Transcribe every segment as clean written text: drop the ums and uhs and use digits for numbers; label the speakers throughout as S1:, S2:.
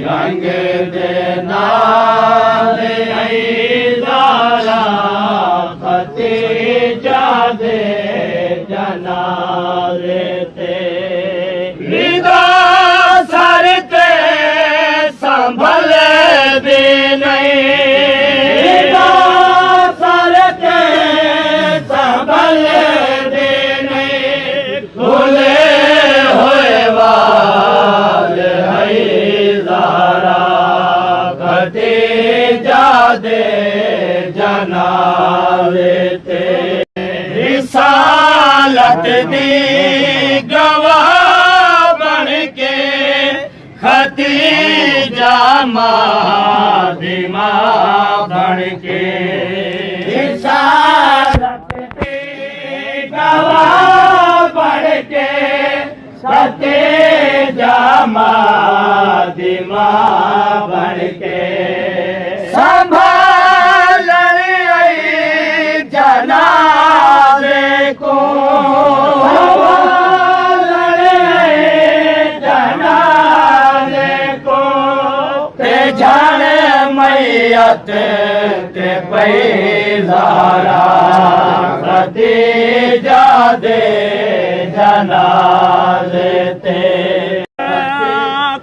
S1: रंग दे नाल ज़ारा खतीजा दे जनाज़े ते रिदा सर ते संभल भी नहीं रिदा सर ते संभल भी नहीं भूले होए वाल खतीजा दे जनाज़े ते रिसालत दी गवाह बन के खतीजा मादिमा बन के रिसालत दी गवाह बन के खतीजा मादिमा बन के संभालन जनाज़े को संभालन जनाज़े को ते जाने मैयत ते पैज़ारा खतीजा दे जनाज़े ते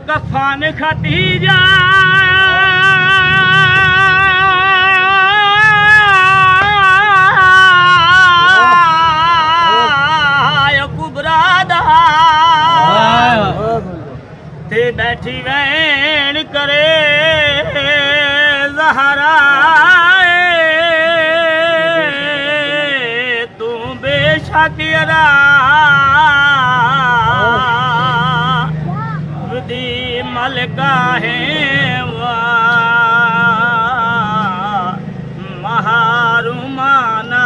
S1: कफन खतीजा ते बैठी वैन करे ज़हरा तू बेशक अदा दी मलका है महारुमाना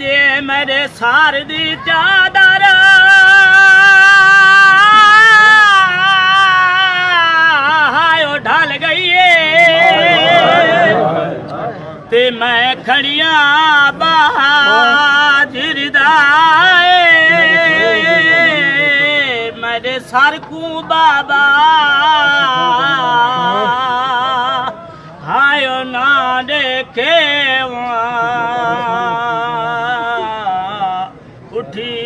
S1: दे मेरे सार दी चादर ढल गई ते मैं खड़िया बहाजिर मेरे सर को बाबा हायो ना देखे उठी